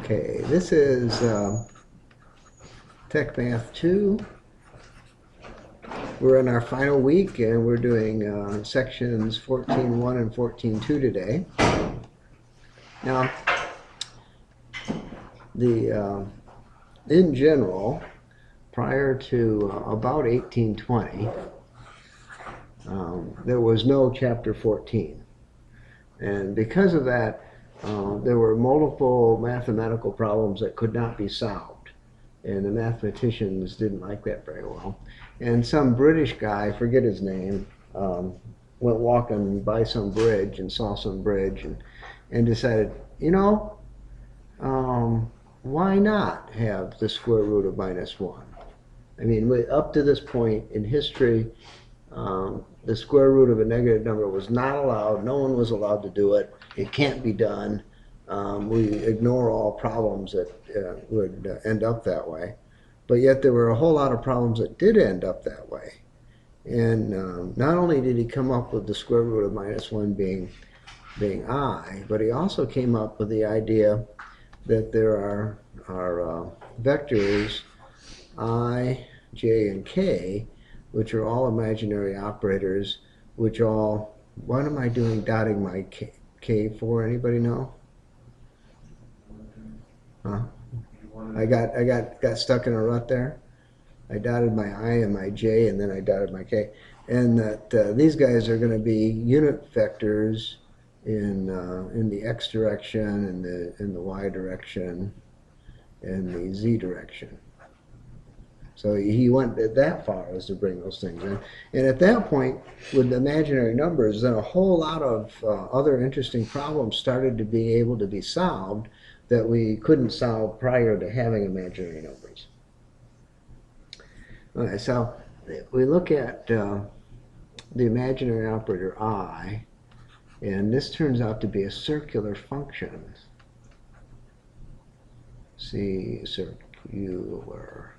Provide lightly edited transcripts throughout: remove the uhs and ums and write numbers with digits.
Okay, this is Tech Math 2. We're in our final week and we're doing sections 14.1 and 14.2 today. Now, in general, prior to about 1820, there was no chapter 14. And because of that, there were multiple mathematical problems that could not be solved. And the mathematicians didn't like that very well. And some British guy, I forget his name, went walking by some bridge and saw some bridge and decided, why not have the square root of -1? I mean, up to this point in history, the square root of a negative number was not allowed. No one was allowed to do it. It can't be done. We ignore all problems that would end up that way. But yet there were a whole lot of problems that did end up that way. And not only did he come up with the square root of -1 being I, but he also came up with the idea that there are vectors I, j, and k, which are all imaginary operators, which all, what am I doing dotting my k for? Anybody know? Huh? I got stuck in a rut there. I dotted my I and my j, and then I dotted my k. And that these guys are going to be unit vectors in the x direction, in the y direction, and the z direction. So he went that far as to bring those things in. And at that point, with the imaginary numbers, then a whole lot of other interesting problems started to be able to be solved that we couldn't solve prior to having imaginary numbers. Okay, so we look at the imaginary operator I, and this turns out to be a circular function. See, circular.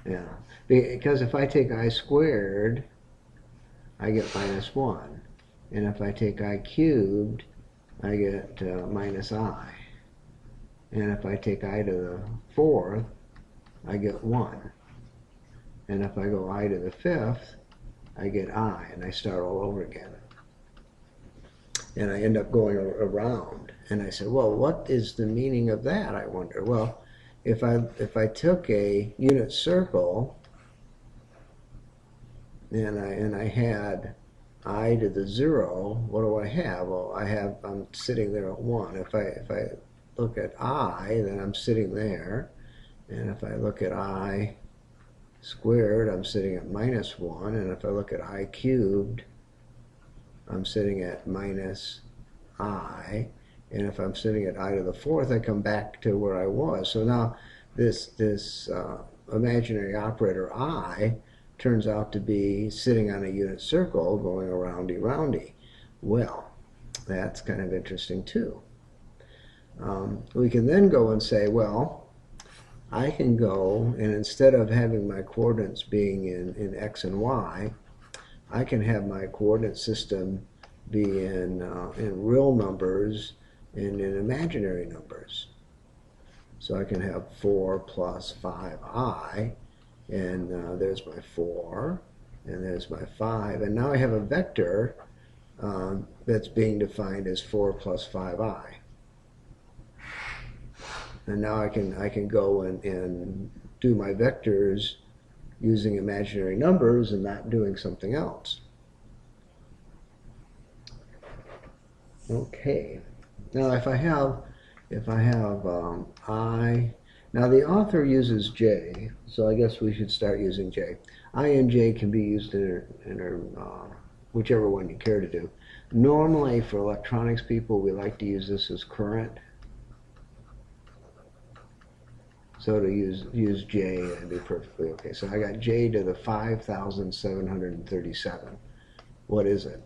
Yeah, because if I take I squared, I get -1. And if I take I cubed, I get -I. And if I take I to the 4th, I get 1. And if I go I to the 5th, I get I, and I start all over again. And I end up going around. And I said, well, what is the meaning of that, I wonder? Well, if I took a unit circle and I had I to the 0, what do I have? Well, I'm sitting there at 1. If I look at I, then I'm sitting there. And if I look at I squared, I'm sitting at -1. And if I look at I cubed, I'm sitting at -I. And if I'm sitting at I to the 4th, I come back to where I was. So now this imaginary operator I turns out to be sitting on a unit circle going aroundy-roundy. Well, that's kind of interesting too. We can then go and say, well, I can go, and instead of having my coordinates being in x and y, I can have my coordinate system be in real numbers and in imaginary numbers. So I can have 4 plus 5i, and there's my 4, and there's my 5, and now I have a vector that's being defined as 4 plus 5i. And now I can go and do my vectors using imaginary numbers and not doing something else. Okay. Now if I have I, now the author uses j, so I guess we should start using j. I and j can be used in whichever one you care to do. Normally for electronics people, we like to use this as current. So to use j and be perfectly okay. So I got j to the 5,737. What is it?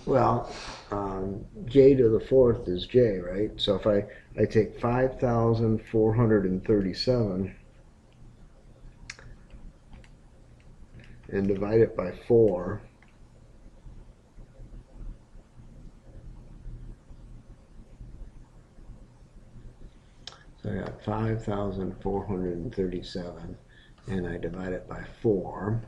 Well, j to the 4th is j, right? So if I take 5,437 and divide it by 4, So I got 5,437, and I divide it by 4.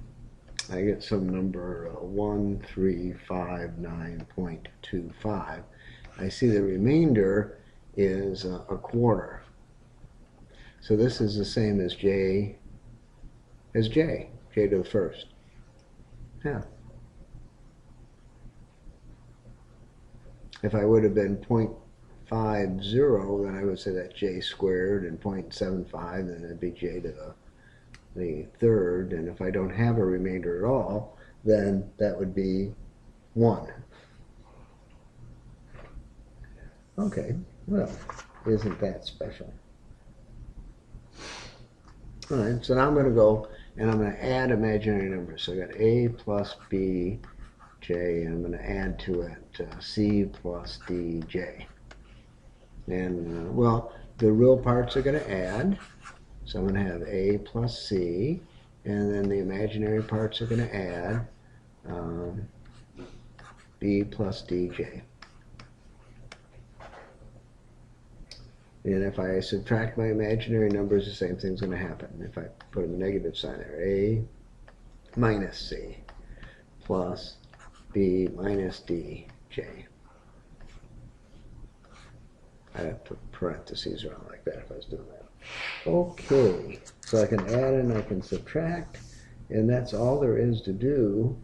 I get some number 1359.25. I see the remainder is a quarter. So this is the same as j to the first. Yeah. If I would have been 0.50, then I would say that j squared, and 0.75, then it'd be j to the third. And if I don't have a remainder at all, then that would be 1. Okay, well, isn't that special? All right, so now I'm going to go and I'm going to add imaginary numbers. So I got a plus b j, and I'm going to add to it c plus dj. And, well, the real parts are going to add. So I'm going to have a plus c, and then the imaginary parts are going to add b plus dj. And if I subtract my imaginary numbers, the same thing's going to happen. If I put a negative sign there, a minus c plus b minus dj. I'd have to put parentheses around like that if I was doing that. Okay, so I can add and I can subtract, and that's all there is to do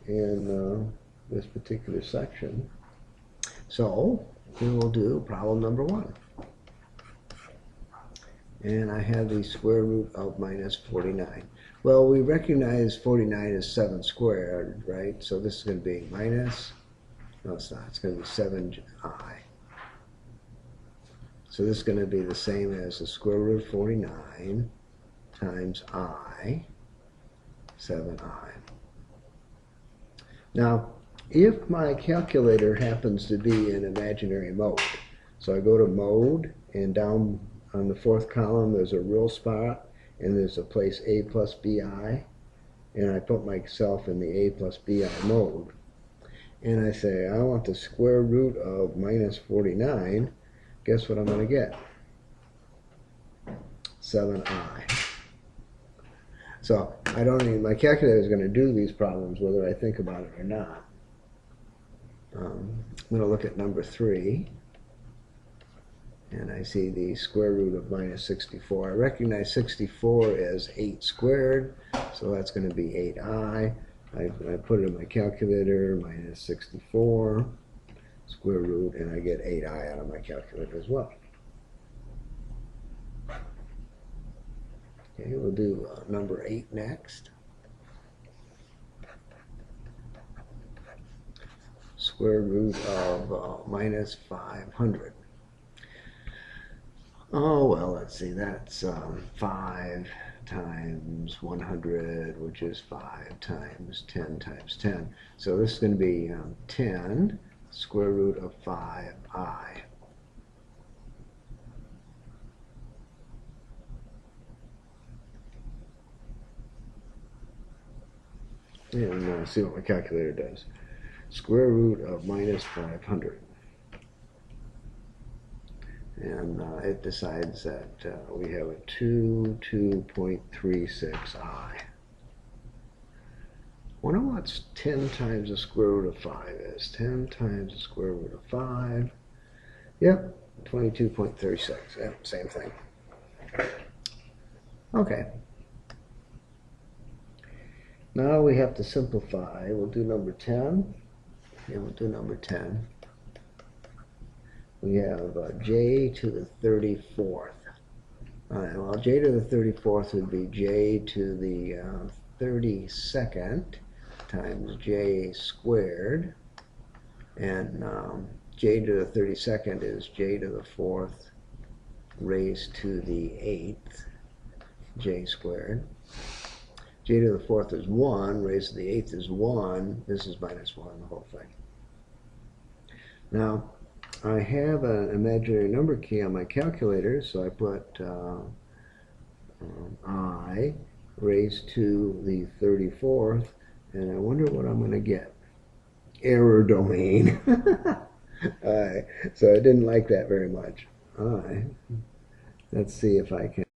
in this particular section. So we will do problem number 1. And I have the square root of minus 49. Well, we recognize 49 is 7 squared, right? So this is going to be minus, no it's not, it's going to be 7i. So this is going to be the same as the square root of 49 times I, 7i. Now, if my calculator happens to be in imaginary mode, so I go to mode, and down on the 4th column there's a real spot, and there's a place a plus bi, and I put myself in the a plus bi mode, and I say I want the square root of minus 49. Guess what I'm going to get? 7i. So I don't need, my calculator is going to do these problems whether I think about it or not. I'm going to look at number 3, and I see the square root of minus 64. I recognize 64 as 8 squared, so that's going to be 8i. I put it in my calculator, minus 64, square root, and I get 8i out of my calculator as well. Okay, we'll do number 8 next. Square root of minus 500. Oh, well, let's see, that's 5 times 100, which is 5 times 10 times 10. So this is going to be 10 square root of 5i. And see what my calculator does. Square root of minus 500. And it decides that we have a 2.36i. Wonder what's 10 times the square root of 5 is. 10 times the square root of 5. Yep, 22.36. Yep, same thing. Okay. Now we have to simplify. We'll do number 10. Yeah, we'll do number 10. We have j to the 34th. All right, well, j to the 34th would be j to the 32nd times j squared. And j to the 32nd is j to the 4th raised to the 8th, j squared. J to the 4th is 1, raised to the 8th is 1. This is minus 1, the whole thing. Now, I have an imaginary number key on my calculator, so I put I raised to the 34th, and I wonder what I'm going to get. Error domain. So I didn't like that very much. I Let's see if I can.